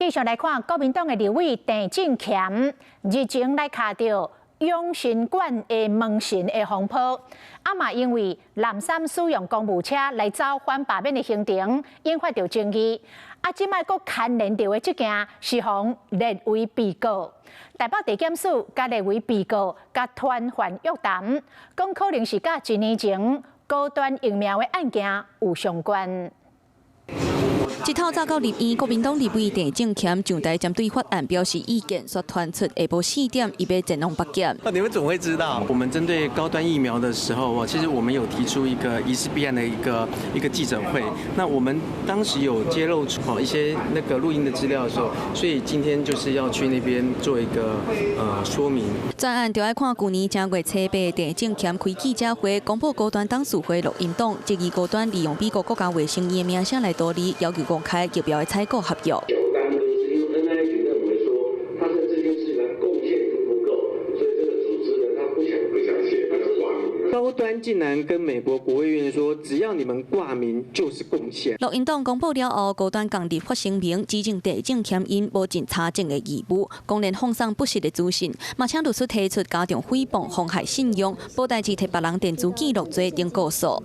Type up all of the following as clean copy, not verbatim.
继续来看国民党的立委郑正乾日前来卡到永新馆的门神的风波，嘛因为蓝衫使用公务车来走反罢免的行程，引发着争议。即摆佫牵连到的这件是互列为被告，台北地检署甲列为被告，甲团还约谈，讲可能是甲1年前高端疫苗的案件有相关。一透早到立院，国民党立委郑正乾上台针对法案表示意见，说传出下晡4点，伊要前往北检。你们怎么会知道？我们针对高端疫苗的时候，其实我们有提出一个疑似弊案的一个记者会。那我们当时有揭露出一些那个录音的资料的时候，所以今天就是要去那边做一个说明。专案就要看去年正月初8，郑正乾开记者会，公布高端董事会录音档，质疑高端利用美国国家卫生院的名声来图利，要求公开疫苗的采购合约。高端竟然跟美国国务院说，只要你们挂名就是贡献。录音档公布了后，高端共日发声明，指证郑正乾因无尽查证的义务，公然放送不实的资讯，嘛请律师提出加重诽谤、妨害信用、保代志摕别人电子记录罪等告诉。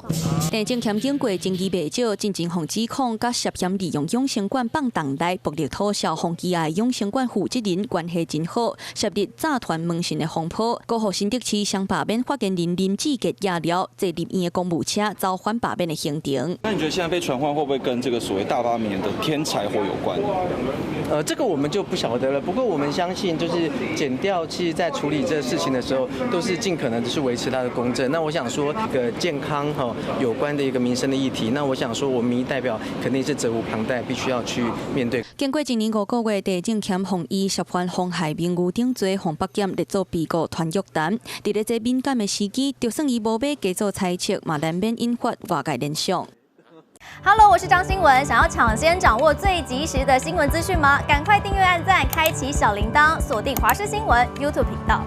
郑正乾经过争议未少，进前防指控，甲涉嫌利用永生馆放动来暴力讨销洪基爱永生馆负责人关系真好，涉入诈团门神的风波，高雄新竹市双罢免发言人林志杰压了坐立院的公务车遭反罢免的行程。那你觉得现在被传唤会不会跟这个所谓大发明的天才货有关？这个我们就不晓得了。不过我们相信，就是检调其实在处理这事情的时候，都是尽可能的去维持它的公正。那我想说，一个健康有关的一个民生的议题，那我想说，我们民意代表肯定是责无旁贷，必须要去面对。经过1年5个月，郑正乾防以涉犯妨害名誉等罪，向北检列作被告团约谈。伫咧这敏感的时机，就算伊无要加做猜测，嘛难免引发外界联想。Hello， 我是张新文。想要抢先掌握最及时的新闻资讯吗？赶快订阅、按赞、开启小铃铛，锁定华视新闻 YouTube 频道。